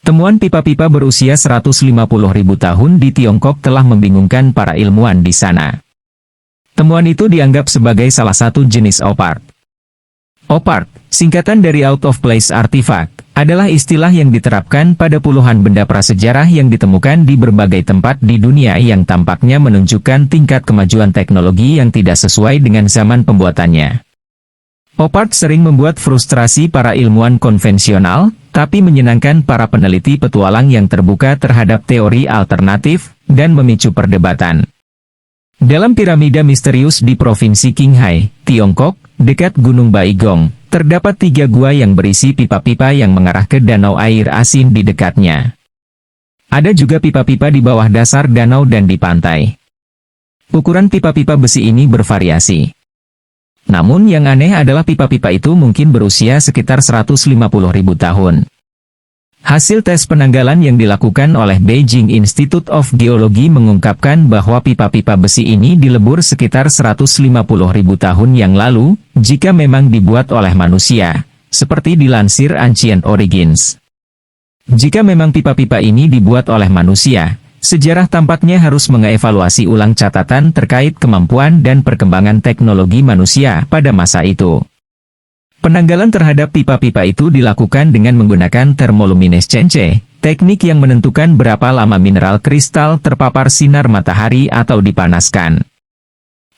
Temuan pipa-pipa berusia 150.000 tahun di Tiongkok telah membingungkan para ilmuwan di sana. Temuan itu dianggap sebagai salah satu jenis opart. Opart, singkatan dari out of place artifact, adalah istilah yang diterapkan pada puluhan benda prasejarah yang ditemukan di berbagai tempat di dunia yang tampaknya menunjukkan tingkat kemajuan teknologi yang tidak sesuai dengan zaman pembuatannya. Opart sering membuat frustrasi para ilmuwan konvensional, tapi menyenangkan para peneliti petualang yang terbuka terhadap teori alternatif, dan memicu perdebatan. Dalam piramida misterius di Provinsi Qinghai, Tiongkok, dekat Gunung Baigong, terdapat 3 gua yang berisi pipa-pipa yang mengarah ke danau air asin di dekatnya. Ada juga pipa-pipa di bawah dasar danau dan di pantai. Ukuran pipa-pipa besi ini bervariasi. Namun yang aneh adalah pipa-pipa itu mungkin berusia sekitar 150.000 tahun. Hasil tes penanggalan yang dilakukan oleh Beijing Institute of Geology mengungkapkan bahwa pipa-pipa besi ini dilebur sekitar 150.000 tahun yang lalu, jika memang dibuat oleh manusia, seperti dilansir Ancient Origins. Jika memang pipa-pipa ini dibuat oleh manusia, sejarah tampaknya harus mengevaluasi ulang catatan terkait kemampuan dan perkembangan teknologi manusia pada masa itu. Penanggalan terhadap pipa-pipa itu dilakukan dengan menggunakan termoluminescensi, teknik yang menentukan berapa lama mineral kristal terpapar sinar matahari atau dipanaskan.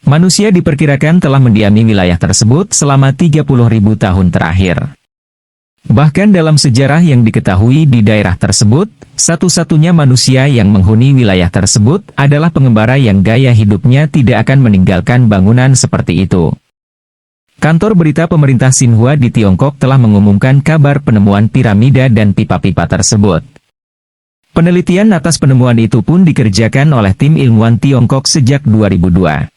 Manusia diperkirakan telah mendiami wilayah tersebut selama 30.000 tahun terakhir. Bahkan dalam sejarah yang diketahui di daerah tersebut, satu-satunya manusia yang menghuni wilayah tersebut adalah pengembara yang gaya hidupnya tidak akan meninggalkan bangunan seperti itu. Kantor berita pemerintah Xinhua di Tiongkok telah mengumumkan kabar penemuan piramida dan pipa-pipa tersebut. Penelitian atas penemuan itu pun dikerjakan oleh tim ilmuwan Tiongkok sejak 2002.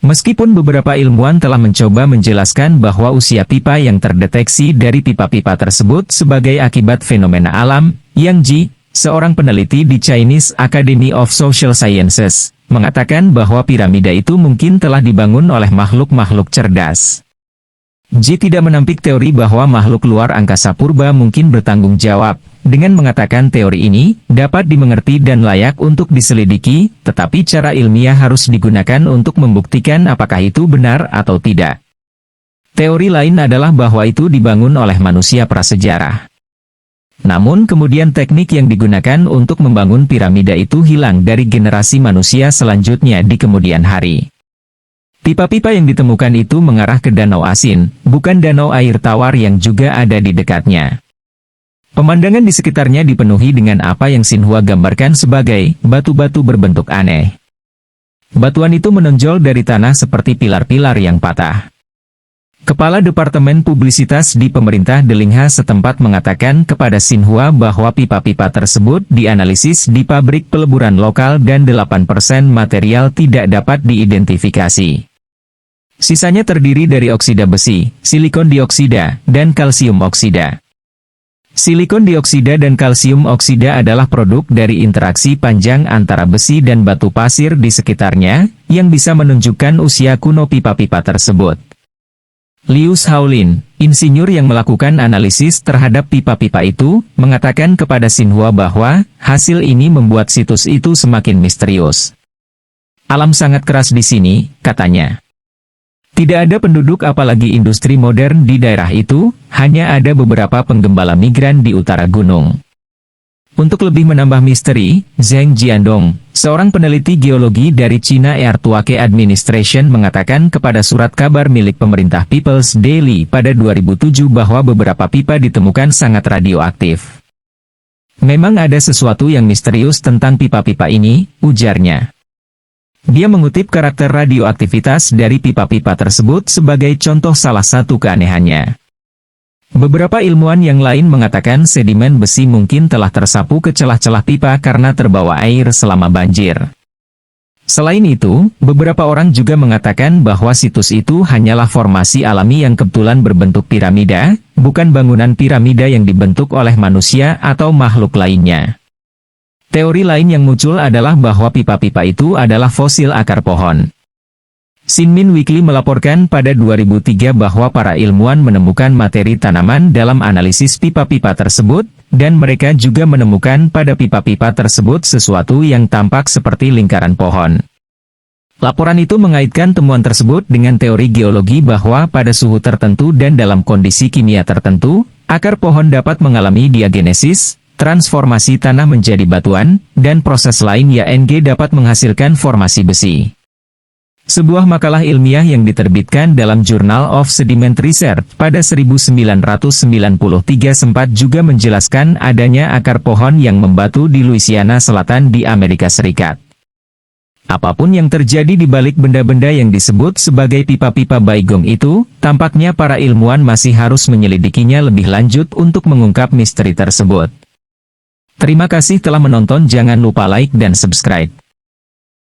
Meskipun beberapa ilmuwan telah mencoba menjelaskan bahwa usia pipa yang terdeteksi dari pipa-pipa tersebut sebagai akibat fenomena alam, Yang Ji, seorang peneliti di Chinese Academy of Social Sciences, mengatakan bahwa piramida itu mungkin telah dibangun oleh makhluk-makhluk cerdas. Ji tidak menampik teori bahwa makhluk luar angkasa purba mungkin bertanggung jawab, dengan mengatakan teori ini dapat dimengerti dan layak untuk diselidiki, tetapi cara ilmiah harus digunakan untuk membuktikan apakah itu benar atau tidak. Teori lain adalah bahwa itu dibangun oleh manusia prasejarah. Namun kemudian teknik yang digunakan untuk membangun piramida itu hilang dari generasi manusia selanjutnya di kemudian hari. Pipa-pipa yang ditemukan itu mengarah ke danau asin, bukan danau air tawar yang juga ada di dekatnya. Pemandangan di sekitarnya dipenuhi dengan apa yang Xinhua gambarkan sebagai batu-batu berbentuk aneh. Batuan itu menonjol dari tanah seperti pilar-pilar yang patah. Kepala Departemen Publisitas di pemerintah Delingha setempat mengatakan kepada Xinhua bahwa pipa-pipa tersebut dianalisis di pabrik peleburan lokal dan 8% material tidak dapat diidentifikasi. Sisanya terdiri dari oksida besi, silikon dioksida, dan kalsium oksida. Silikon dioksida dan kalsium oksida adalah produk dari interaksi panjang antara besi dan batu pasir di sekitarnya, yang bisa menunjukkan usia kuno pipa-pipa tersebut. Liu Shaolin, insinyur yang melakukan analisis terhadap pipa-pipa itu, mengatakan kepada Xinhua bahwa hasil ini membuat situs itu semakin misterius. Alam sangat keras di sini, katanya. Tidak ada penduduk apalagi industri modern di daerah itu, hanya ada beberapa penggembala migran di utara gunung. Untuk lebih menambah misteri, Zheng Jiandong, seorang peneliti geologi dari China Earthquake Administration mengatakan kepada surat kabar milik pemerintah People's Daily pada 2007 bahwa beberapa pipa ditemukan sangat radioaktif. Memang ada sesuatu yang misterius tentang pipa-pipa ini, ujarnya. Dia mengutip karakter radioaktivitas dari pipa-pipa tersebut sebagai contoh salah satu keanehannya. Beberapa ilmuwan yang lain mengatakan sedimen besi mungkin telah tersapu ke celah-celah pipa karena terbawa air selama banjir. Selain itu, beberapa orang juga mengatakan bahwa situs itu hanyalah formasi alami yang kebetulan berbentuk piramida, bukan bangunan piramida yang dibentuk oleh manusia atau makhluk lainnya. Teori lain yang muncul adalah bahwa pipa-pipa itu adalah fosil akar pohon. Xinmin Weekly melaporkan pada 2003 bahwa para ilmuwan menemukan materi tanaman dalam analisis pipa-pipa tersebut, dan mereka juga menemukan pada pipa-pipa tersebut sesuatu yang tampak seperti lingkaran pohon. Laporan itu mengaitkan temuan tersebut dengan teori geologi bahwa pada suhu tertentu dan dalam kondisi kimia tertentu, akar pohon dapat mengalami diagenesis, transformasi tanah menjadi batuan, dan proses lain yng dapat menghasilkan formasi besi. Sebuah makalah ilmiah yang diterbitkan dalam Journal of Sediment Research pada 1993 sempat juga menjelaskan adanya akar pohon yang membatu di Louisiana Selatan di Amerika Serikat. Apapun yang terjadi di balik benda-benda yang disebut sebagai pipa-pipa Baigong itu, tampaknya para ilmuwan masih harus menyelidikinya lebih lanjut untuk mengungkap misteri tersebut. Terima kasih telah menonton, jangan lupa like dan subscribe.